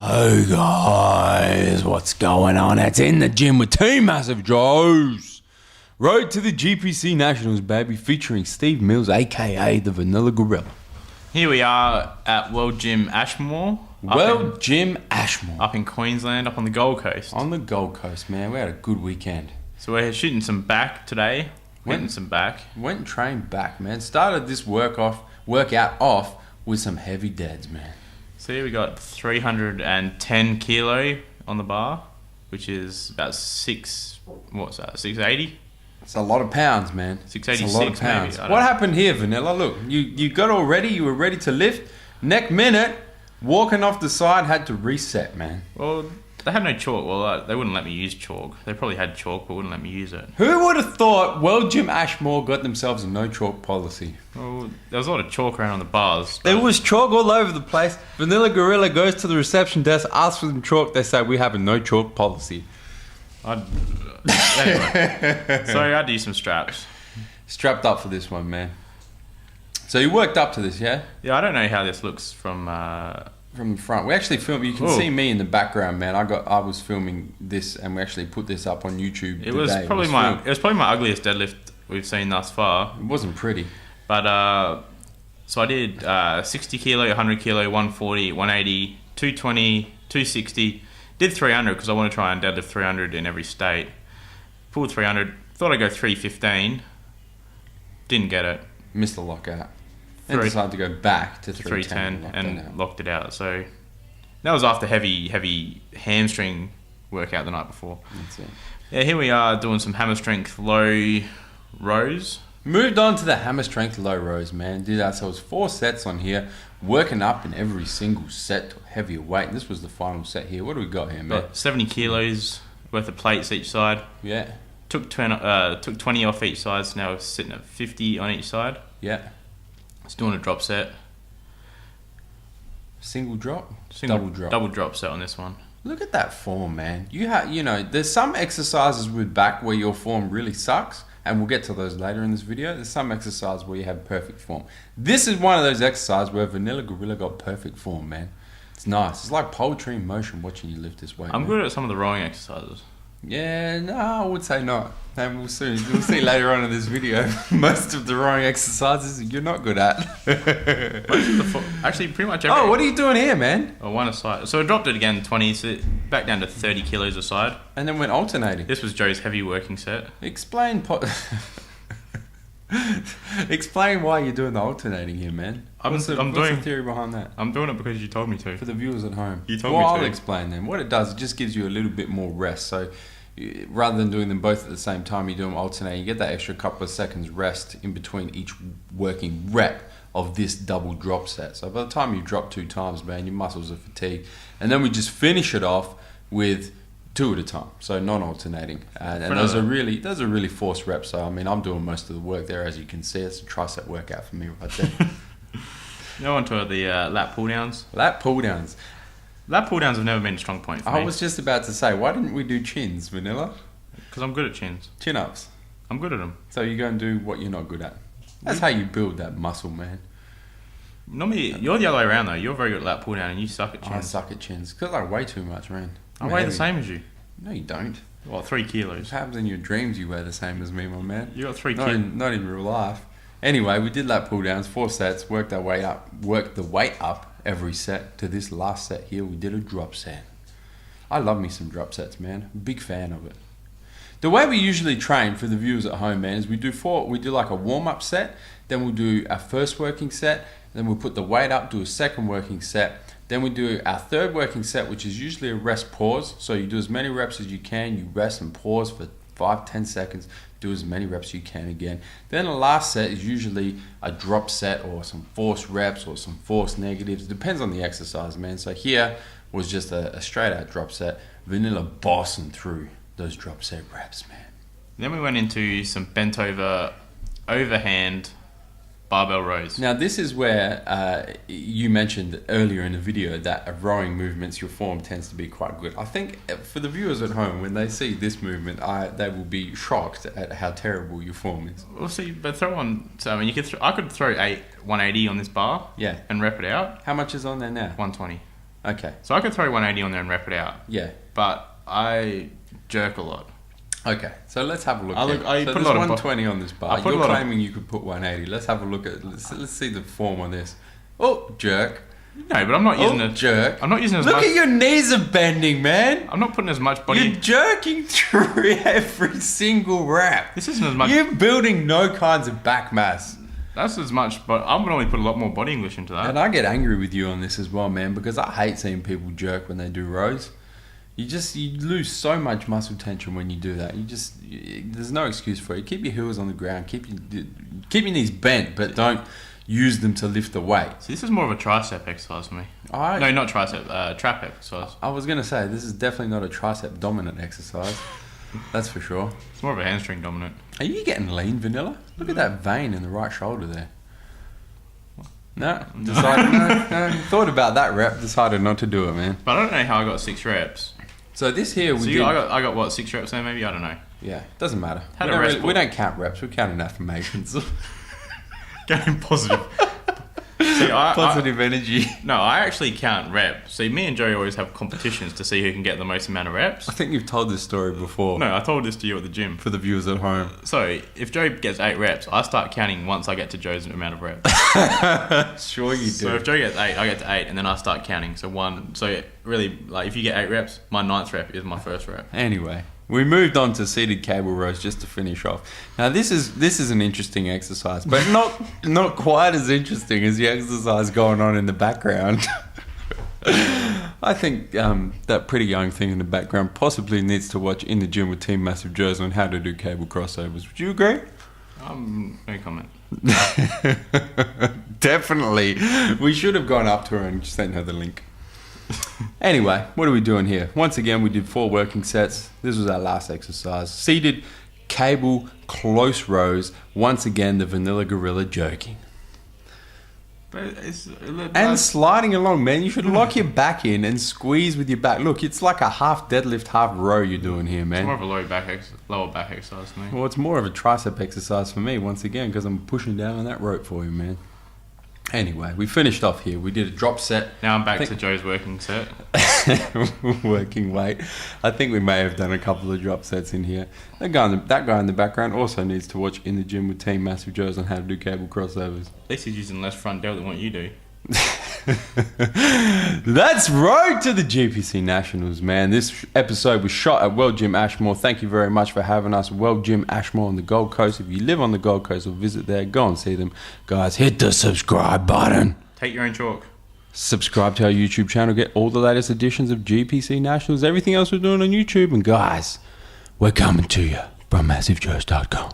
Hey guys, what's going on? It's In the Gym with two massive Joes. Road to the GPC Nationals, baby, featuring Steve Mills, aka the Vanilla Gorilla. Here we are at World Gym Ashmore. Gym Ashmore. Up in Queensland, up on the Gold Coast. On the Gold Coast, man. We had a good weekend. So we're shooting some back today. Went and trained back, man. Started this workout off with some heavy deads, man. So here we got 310 kilo on the bar, which is about 680? It's a lot of pounds, man. 686 it's a lot of pounds. maybe. What happened here, Vanilla? Look, you got all ready. You were ready to lift. Next minute, walking off the side, had to reset, man. Well, they had no chalk. Well, they wouldn't let me use chalk. They probably had chalk, but wouldn't let me use it. Who would have thought World Gym Ashmore got themselves a no chalk policy? Well, there was a lot of chalk around on the bars. There was chalk all over the place. Vanilla Gorilla goes to the reception desk, asks for some chalk. They say, we have a no chalk policy. Anyway, so I had to use some straps. Strapped up for this one, man. So you worked up to this, yeah? Yeah, I don't know how this looks from the front. We actually filmed. You can see me in the background, man. I was filming this, and we actually put this up on YouTube. It was probably my ugliest deadlift we've seen thus far. It wasn't pretty, but so I did 60 kilo, 100 kilo, 140, 180, 220, 260. Did 300 because I want to try and deadlift 300 in every state. Pulled 300. Thought I'd go 315. Didn't get it. Missed the lockout. And decided to go back to 310 and locked it out. So that was after heavy hamstring workout the night before. That's it. Yeah, here we are doing some hammer strength low rows. Moved on to the hammer strength low rows, man. Did ourselves 4 sets on here, working up in every single set to a heavier weight. And this was the final set here. What do we got here, man? Got 70 kilos worth of plates each side. Yeah. Took 20 off each side, so now we're sitting at 50 on each side. Yeah. It's doing a drop set. Single drop? Double drop. Double drop set on this one. Look at that form, man. There's some exercises with back where your form really sucks, and we'll get to those later in this video. There's some exercises where you have perfect form. This is one of those exercises where Vanilla Gorilla got perfect form, man. It's nice. It's like poetry in motion watching you lift this weight. I'm good at some of the rowing exercises. Yeah, no, I would say not. And we'll see later on in this video. Most of the rowing exercises you're not good at. Actually, pretty much every. Oh, what are you doing here, man? Oh, one aside. So I dropped it again, 20, so back down to 30 kilos a side. And then went alternating. This was Joe's heavy working set. Explain why you're doing the alternating here, man. What's the theory behind that? I'm doing it because you told me to. For the viewers at home. You told me to. I'll explain then. What it does, it just gives you a little bit more rest. So rather than doing them both at the same time, you do them alternating. You get that extra couple of seconds rest in between each working rep of this double drop set. So by the time you drop 2 times, man, your muscles are fatigued. And then we just finish it off with 2 at a time, so non-alternating, and those are really forced reps. So I mean, I'm doing most of the work there, as you can see. It's a tricep workout for me right there. Now on to the lat pull downs. Lat pull downs. Lat pull downs have never been a strong point for me. I was just about to say, why didn't we do chins, Vanilla? Because I'm good at chins. Chin ups. I'm good at them. So you go and do what you're not good at. That's how you build that muscle, man. Normally, you're the other way around though. You're very good at lat pull down, and you suck at chins. I suck at chins because I weigh too much, man. I weigh the same as you. No, you don't. Well, 3 kilos. Perhaps in your dreams you weigh the same as me, my man. You got 3 kilos. Not in real life. Anyway, we did lat pull downs, 4 sets, worked the weight up every set. To this last set here, we did a drop set. I love me some drop sets, man. Big fan of it. The way we usually train for the viewers at home, man, is we do like a warm-up set, then we'll do our first working set, then we'll put the weight up, do a second working set, then we do our third working set, which is usually a rest pause. So you do as many reps as you can, you rest and pause for 5-10 seconds, do as many reps as you can again. Then the last set is usually a drop set or some forced reps or some forced negatives. It depends on the exercise, man. So here was just a straight out drop set. Vanilla bossing through those drop set reps, man. Then we went into some bent over overhand barbell rows. Now this is where you mentioned earlier in the video that rowing movements, your form tends to be quite good. I think for the viewers at home, when they see this movement, they will be shocked at how terrible your form is. We'll see, but throw on. So I mean, I could throw 180 on this bar, yeah, and rep it out. How much is on there now? 120. Okay. So I could throw 180 on there and rep it out. Yeah. But I jerk a lot. Okay, so let's have a look. I So put a there's lot of 120 on this bar. You're claiming you could put 180. Let's have a look at. Let's see the form on this. Oh, jerk. No, but I'm not using it. Jerk. I'm not using as Look much. at your knees are bending, man. I'm not putting as much body. You're jerking through every single rep. This isn't as much. You're building no kinds of back mass. That's as much, but I'm gonna only put a lot more body English into that. And I get angry with you on this as well, man, because I hate seeing people jerk when they do rows. You lose so much muscle tension when you do that. There's no excuse for it. Keep your heels on the ground. Keep your knees bent, but don't use them to lift the weight. So this is more of a tricep exercise for me. No, not tricep. Trap exercise. I was gonna say this is definitely not a tricep dominant exercise. That's for sure. It's more of a hamstring dominant. Are you getting lean, Vanilla? Look at that vein in the right shoulder there. No, decided no. Thought about that rep. Decided not to do it, man. But I don't know how I got 6 reps. So this here I got what, 6 reps there maybe? I don't know. Yeah, doesn't matter. We don't count reps. We're counting affirmations. Getting positive. See, Positive energy. No, I actually count reps. See, me and Joey always have competitions to see who can get the most amount of reps. I think you've told this story before. No, I told this to you at the gym. For the viewers at home. So, if Joey gets 8 reps, I start counting once I get to Joe's amount of reps. Sure you do. So if Joey gets 8, I get to 8, and then I start counting. So really, like, if you get 8 reps, my 9th rep is my first rep. Anyway, we moved on to seated cable rows just to finish off. Now this is an interesting exercise, but not quite as interesting as the exercise going on in the background. I think that pretty young thing in the background possibly needs to watch In the Gym with Team Massive Joes on how to do cable crossovers. Would you agree? No comment. Definitely. We should have gone up to her and sent her the link. Anyway, what are we doing here? Once again, we did 4 working sets. This was our last exercise. Seated cable close rows. Once again, the Vanilla Gorilla jerking. But and sliding along, man. You should lock your back in and squeeze with your back. Look, it's like a half deadlift, half row you're doing here, man. It's more of a lower back exercise for me. Well, it's more of a tricep exercise for me, once again, because I'm pushing down on that rope for you, man. Anyway, we finished off here. We did a drop set. Now I'm back to Joe's working set. Working weight. I think we may have done a couple of drop sets in here. That guy in the background also needs to watch In the Gym with Team Massive Joes on how to do cable crossovers. At least he's using less front delt than what you do. That's road to the GPC Nationals, man. This episode was shot at World Gym Ashmore. Thank you very much for having us. World Gym Ashmore on the Gold Coast. If you live on the Gold Coast or visit there, go and see them. Guys, hit the subscribe button. Take your own chalk. Subscribe to our YouTube channel. Get all the latest editions of GPC Nationals. Everything else we're doing on YouTube. And guys, we're coming to you from MassiveJoes.com.